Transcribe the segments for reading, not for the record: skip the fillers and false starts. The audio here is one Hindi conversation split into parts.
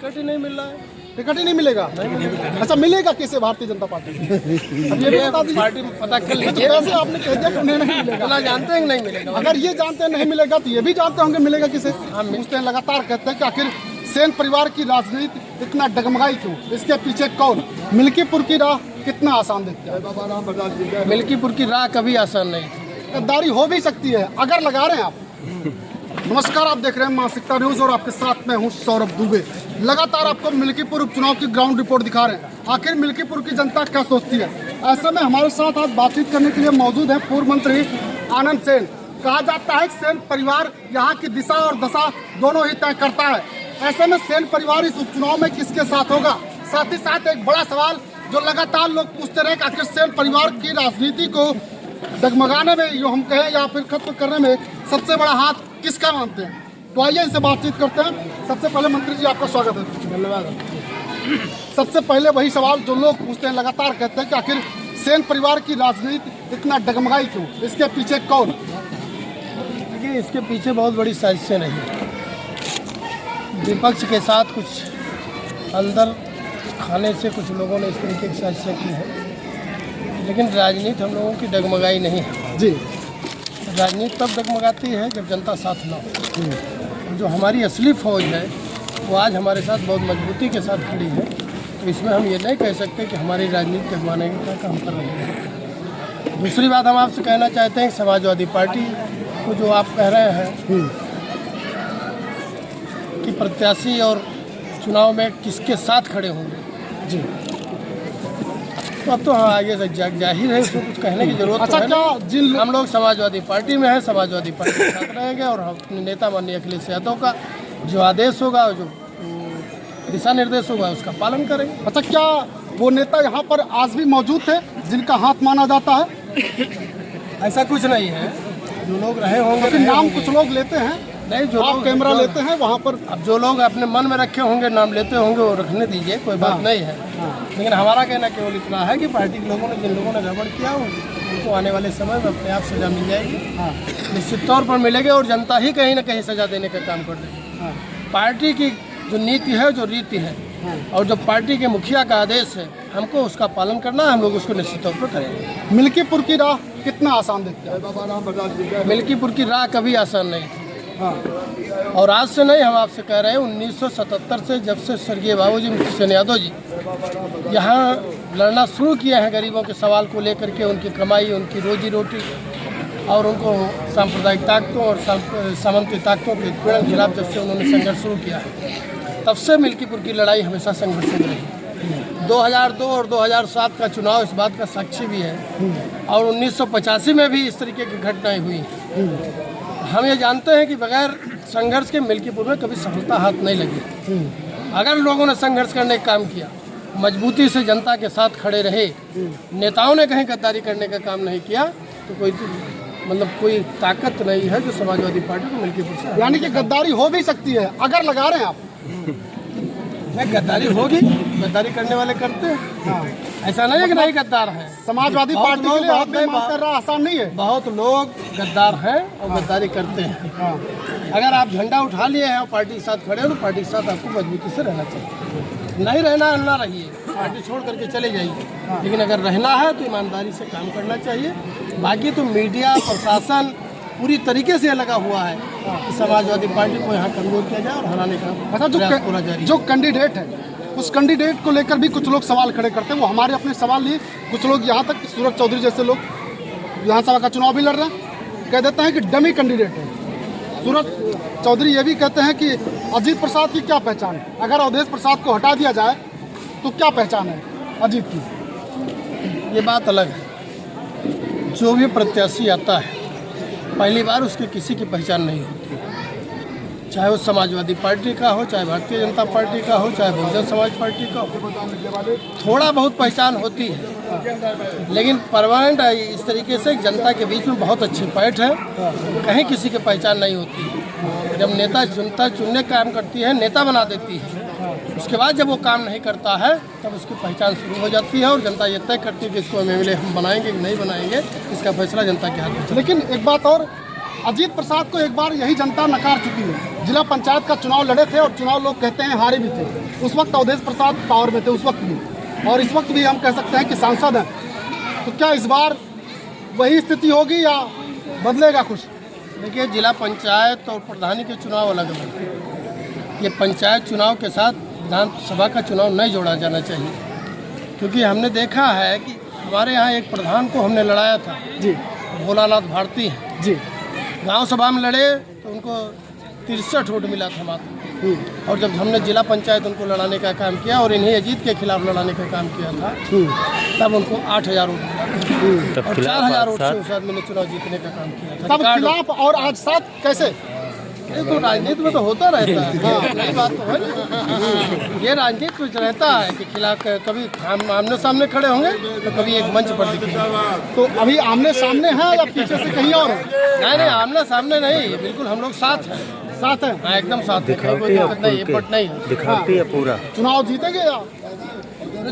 टिकट ही नहीं मिल रहा है। टिकट ही नहीं मिलेगा? अच्छा, मिलेगा कैसे भारतीय जनता पार्टी? अब ये बता दीजिए। पार्टी पता कर लीजिए। वैसे आपने कह दिया कि उन्हें नहीं मिलेगा। इतना जानते हैं कि नहीं मिलेगा। अगर ये जानते हैं नहीं मिलेगा तो ये भी जानते होंगे मिलेगा किसे। हम पूछते हैं, लगातार कहते हैं कि आखिर सेन परिवार की राजनीति इतना डगमगाई क्यों? इसके पीछे कौन? मिल्कीपुर की राह कितना आसान देखते हैं? मिल्कीपुर की राह कभी आसान नहीं थी। गद्दारी हो भी सकती है अगर लगा रहे हैं आप। नमस्कार, आप देख रहे हैं मानसिकता न्यूज और आपके साथ में हूं सौरभ दुबे। लगातार आपको मिल्कीपुर उपचुनाव की ग्राउंड रिपोर्ट दिखा रहे हैं। आखिर मिल्कीपुर की जनता क्या सोचती है? ऐसे में हमारे साथ आज बातचीत करने के लिए मौजूद है पूर्व मंत्री आनंद सेन। कहा जाता है कि सेन परिवार यहाँ की दिशा और दशा दोनों ही तय करता है। ऐसे में सेन परिवार इस उपचुनाव में किसके साथ होगा? साथ ही साथ एक बड़ा सवाल जो लगातार लोग पूछते रहे कि आखिर सेन परिवार की राजनीति को डगमगाने में, जो हम कहें या फिर खत्म करने में सबसे बड़ा हाथ किसका मानते हैं? तो आइए इनसे बातचीत करते हैं। सबसे पहले मंत्री जी, आपका स्वागत है। धन्यवाद। सबसे पहले वही सवाल जो लोग पूछते हैं, लगातार कहते हैं कि आखिर सेन परिवार की राजनीति इतना डगमगाई क्यों? इसके पीछे कौन? देखिए, इसके पीछे बहुत बड़ी साजिशें रही। विपक्ष के साथ कुछ अंदर खाने से कुछ लोगों ने इस तरीके की साजिशें की है, लेकिन राजनीति हम लोगों की डगमगाई नहीं है जी। राजनीति तब डगमगाती है जब जनता साथ ना हो। जो हमारी असली फौज है वो आज हमारे साथ बहुत मजबूती के साथ खड़ी है, तो इसमें हम ये नहीं कह सकते कि हमारी राजनीति डगमाने का काम कर रही है। दूसरी बात हम आपसे कहना चाहते हैं कि समाजवादी पार्टी को जो आप कह रहे हैं कि प्रत्याशी और चुनाव में किसके साथ खड़े होंगे जी, तो अब तो आगे से जाहिर है, इसमें कुछ कहने की जरूरत अच्छा, तो है क्या नहीं। जिन हम लोग समाजवादी पार्टी में हैं, समाजवादी पार्टी के साथ रहेंगे और हम अपने नेता माननीय अखिलेश यादव का जो आदेश होगा, जो दिशा निर्देश होगा, उसका पालन करेंगे। अच्छा, क्या वो नेता यहाँ पर आज भी मौजूद थे जिनका हाथ माना जाता है? ऐसा कुछ नहीं है। जो लोग रहे होंगे, लेकिन नाम कुछ लोग लेते हैं। नहीं, जो आप लोग कैमरा लेते हैं वहाँ पर। अब जो लोग अपने मन में रखे होंगे, नाम लेते होंगे, वो रखने दीजिए, कोई बात नहीं है। लेकिन हमारा कहना केवल इतना है कि पार्टी के लोगों ने, जिन लोगों ने गड़बड़ किया उनको आने वाले समय में अपने आप सजा मिल जाएगी। निश्चित तौर पर मिलेगी और जनता ही कहीं ना कहीं सजा देने का काम कर देगी। पार्टी की जो नीति है, जो रीति है और जो पार्टी के मुखिया का आदेश है, हमको उसका पालन करना है। हम लोग उसको निश्चित तौर पर करेंगे। मिल्कीपुर की राह कितना आसान देखते हैं? मिल्कीपुर की राह कभी आसान नहीं थी। और आज से नहीं, हम आपसे कह रहे हैं 1977 से, जब से स्वर्गीय बाबूजी सेन यादव जी यहाँ लड़ना शुरू किए हैं गरीबों के सवाल को लेकर के, उनकी कमाई, उनकी रोजी रोटी और उनको सांप्रदायिक ताकतों और सामंती ताकतों के पीड़न के खिलाफ जब से उन्होंने संघर्ष शुरू किया है, तब से मिल्कीपुर की लड़ाई हमेशा संघर्षित रही। 2002 और 2007 का चुनाव इस बात का साक्षी भी है, और 1985 में भी इस तरीके की घटनाएं हुई। हम ये जानते हैं कि बगैर संघर्ष के मिल्कीपुर में कभी सफलता हाथ नहीं लगी। अगर लोगों ने संघर्ष करने का काम किया, मजबूती से जनता के साथ खड़े रहे, नेताओं ने कहीं गद्दारी करने का काम नहीं किया, तो कोई ताकत नहीं है जो समाजवादी पार्टी को मिल्कीपुर से। यानी कि गद्दारी हो भी सकती है अगर लगा रहे हैं आप। नहीं, गद्दारी होगी, गद्दारी करने वाले करते हैं। ऐसा नहीं है कि नहीं गद्दार हैं। समाजवादी पार्टी के लिए आप भी माफ कर रहा आसान नहीं है। बहुत लोग गद्दार हैं और गद्दारी करते हैं। अगर आप झंडा उठा लिए हैं और पार्टी के साथ खड़े हो, तो पार्टी के साथ आपको मजबूती से रहना चाहिए। नहीं रहना, ना रहिए, पार्टी छोड़ करके चले जाइए। लेकिन अगर रहना है तो ईमानदारी से काम करना चाहिए। बाकी तो मीडिया, प्रशासन पूरी तरीके से लगा हुआ है कि समाजवादी पार्टी को यहाँ कमजोर किया जाए और हराने का प्रयास पूरा जारी। जो कैंडिडेट है, उस कैंडिडेट को लेकर भी कुछ लोग सवाल खड़े करते हैं। वो हमारे अपने सवाल लिए, कुछ लोग यहाँ तक सूरज चौधरी जैसे लोग विधानसभा का चुनाव भी लड़ रहे हैं, कह देते हैं कि डमी कैंडिडेट है। सूरज चौधरी ये भी कहते हैं कि अजीत प्रसाद की क्या पहचान है? अगर अवधेश प्रसाद को हटा दिया जाए तो क्या पहचान है अजीत की? ये बात अलग है। जो भी प्रत्याशी आता है, पहली बार उसकी किसी की पहचान नहीं होती, चाहे वो समाजवादी पार्टी का हो, चाहे भारतीय जनता पार्टी का हो, चाहे बहुजन समाज पार्टी का हो। थोड़ा बहुत पहचान होती है, लेकिन परमानेंट इस तरीके से जनता के बीच में बहुत अच्छी पैठ है, कहीं किसी की पहचान नहीं होती है। जब नेता जनता चुनने का काम करती है, नेता बना देती है, उसके बाद जब वो काम नहीं करता है तब उसकी पहचान शुरू हो जाती है और जनता ये तय करती है कि इसको एमएलए हम बनाएंगे कि नहीं बनाएंगे, इसका फैसला जनता के हाथ में। लेकिन एक बात और, अजीत प्रसाद को एक बार यही जनता नकार चुकी है। जिला पंचायत का चुनाव लड़े थे और चुनाव लोग कहते हैं हारे भी थे। उस वक्त अवधेश प्रसाद पावर में थे, उस वक्त भी, और इस वक्त भी हम कह सकते हैं कि सांसद हैं। तो क्या इस बार वही स्थिति होगी या बदलेगा कुछ? देखिए, जिला पंचायत और प्रधानी के चुनाव अलग अलग हैं। ये पंचायत चुनाव के साथ विधानसभा का चुनाव नहीं जोड़ा जाना चाहिए, क्योंकि हमने देखा है कि हमारे यहाँ एक प्रधान को हमने लड़ाया था जी, भोलानाथ भारती हैं जी, गांव सभा में लड़े तो उनको 63 वोट मिला था मात्र। और जब हमने जिला पंचायत उनको लड़ाने का काम किया और इन्हें अजीत के खिलाफ लड़ाने का काम किया था, तब उनको 8000 वोट मिला और 4000 वोट से उस आदमी ने चुनाव जीतने का काम किया था। तब खिलाफ और आज साथ कैसे? ये तो राजनीति में तो होता रहता है, नई बात तो है नहीं। ये राजनीति में रहता है कि खिलाफ कभी हम आमने सामने खड़े होंगे तो कभी एक मंच पर दिखेंगे। तो अभी आमने सामने हैं या पीछे से कहीं और है? नहीं, आमने सामने नहीं, बिल्कुल हम लोग साथ हैं। साथ है? हाँ, एकदम साथ है, कोई दिक्कत नहीं है, पट नहीं है। दिखाती है पूरा। चुनाव जीतेंगे या?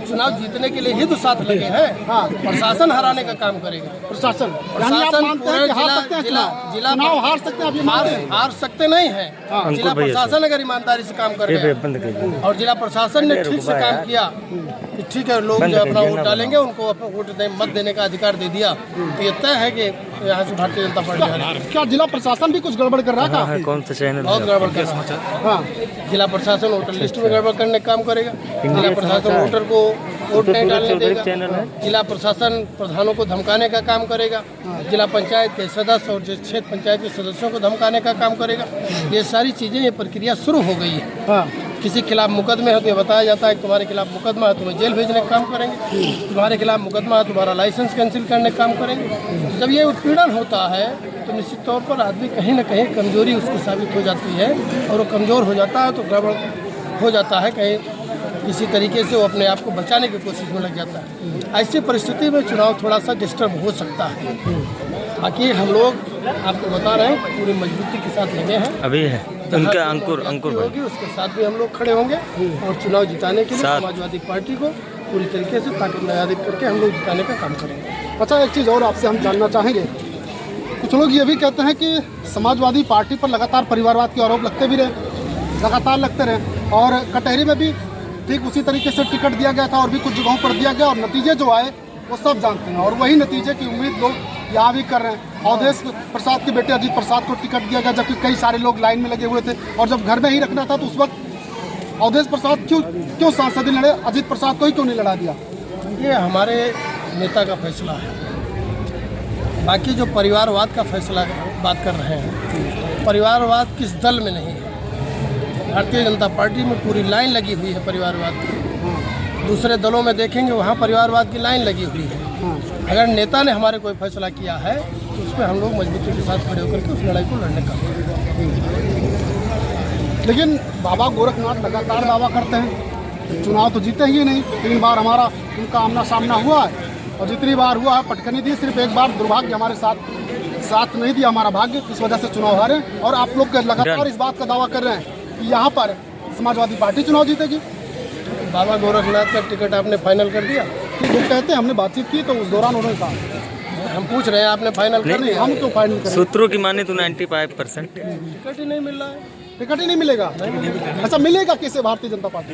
चुनाव जीतने के लिए ही तो साथ लगे हैं। हाँ, प्रशासन हराने का काम करेगा। प्रशासन यानी आप मानते हैं कि हार सकते हैं चुनाव हार सकते हैं? आप ये मानते हैं? हार सकते नहीं है। जिला प्रशासन अगर ईमानदारी से काम करेगा और जिला प्रशासन ने ठीक से काम किया कि ठीक है, लोग जो अपना वोट डालेंगे उनको अपना वोट मत देने का अधिकार दे दिया, तो ये तय है कि यहाँ से भारतीय जनता पार्टी। क्या जिला प्रशासन भी कुछ गड़बड़ कर रहा है? कौन सा चैनल? बहुत गड़बड़ कर रहा है। हाँ, जिला प्रशासन वोटर लिस्ट में गड़बड़ करने का काम करेगा। जिला प्रशासन वोटर को वोट नहीं डालने देगा। जिला प्रशासन प्रधानों को धमकाने का काम करेगा। जिला पंचायत के सदस्य और क्षेत्र पंचायत के सदस्यों को धमकाने का काम करेगा। ये सारी चीजें, ये प्रक्रिया शुरू हो गई है। हाँ, किसी खिलाफ मुकदमे है तो ये बताया जाता है कि तुम्हारे खिलाफ मुकदमा है, तुम्हें जेल भेजने का काम करेंगे। तुम्हारे खिलाफ मुकदमा है, तुम्हारा लाइसेंस कैंसिल करने का काम करेंगे। जब ये उत्पीड़न होता है तो निश्चित तौर पर आदमी कहीं न कहीं कमजोरी उसकी साबित हो जाती है, और वो कमज़ोर हो जाता है तो गड़बड़ हो जाता है। कहीं किसी तरीके से वो अपने आप को बचाने की कोशिश में लग जाता है। ऐसी परिस्थिति में चुनाव थोड़ा सा डिस्टर्ब हो सकता है। बाकी हम लोग आपको बता रहे हैं पूरी मजबूती के साथ लगे हैं। अभी है उनका अंकुर होगी, उसके साथ भी हम लोग खड़े होंगे और चुनाव जिताने के लिए समाजवादी पार्टी को पूरी तरीके से ताकत नयादित करके हम लोग जिताने का काम करेंगे। अच्छा, एक चीज़ और आपसे हम जानना चाहेंगे। कुछ लोग ये भी कहते हैं कि समाजवादी पार्टी पर लगातार परिवारवाद के आरोप लगते भी रहे, लगातार लगते रहे, और कटहरी में भी ठीक उसी तरीके से टिकट दिया गया था और भी कुछ जगहों पर दिया गया, और नतीजे जो आए वो सब जानते हैं, और वही नतीजे की उम्मीद लोग यहाँ भी कर रहे हैं। अवधेश प्रसाद के बेटे अजीत प्रसाद को टिकट दिया गया, जबकि कई सारे लोग लाइन में लगे हुए थे, और जब घर में ही रखना था तो उस वक्त अवधेश प्रसाद क्यों सांसद लड़े, अजीत प्रसाद को ही क्यों नहीं लड़ा दिया? ये हमारे नेता का फैसला है। बाकी जो परिवारवाद का फैसला बात कर रहे हैं, परिवारवाद किस दल में नहीं है। भारतीय जनता पार्टी में पूरी लाइन लगी हुई है परिवारवाद की। दूसरे दलों में देखेंगे वहाँ परिवारवाद की लाइन लगी हुई है। अगर नेता ने हमारे कोई फैसला किया है तो उस पर हम लोग मजबूती के साथ खड़े होकर के उस लड़ाई को लड़ने का। लेकिन बाबा गोरखनाथ लगातार दावा करते हैं चुनाव तो जीते ही नहीं। 3 बार हमारा उनका आमना सामना हुआ है, और जितनी बार हुआ है पटकनी दी, सिर्फ एक बार दुर्भाग्य हमारे साथ नहीं दिया हमारा भाग्य, इस वजह से चुनाव हारे। और आप लोग लगातार इस बात का दावा कर रहे हैं कि यहाँ पर समाजवादी पार्टी चुनाव जीतेगी। बाबा गोरखनाथ का टिकट आपने फाइनल कर दिया? वो कहते हैं हमने बातचीत की तो उस दौरान उन्होंने कहा। हम पूछ रहे हैं आपने फाइनल कर दिया? हम क्यों फाइनल करें? सूत्रों की माने तो 95% टिकट ही नहीं मिल रहा है। टिकट ही नहीं मिलेगा? अच्छा, मिलेगा किसे भारतीय जनता पार्टी?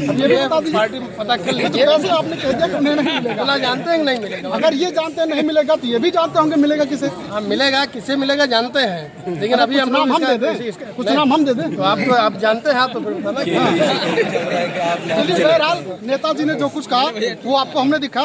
अब ये भी बता दीजिए। पार्टी में पता कर लीजिए। वैसे आपने कह दिया कि उन्हें नहीं मिलेगा। भला जानते हैं कि नहीं मिलेगा? अगर ये जानते हैं नहीं मिलेगा तो ये भी जानते होंगे मिलेगा किसे। हाँ, मिलेगा, किसे मिलेगा जानते हैं, लेकिन अभी कुछ नाम हम दे दें, कुछ नाम हम दे दें तो आप जानते हैं तो फिर बताना। बहरहाल नेताजी ने जो कुछ कहा वो आपको हमने दिखा।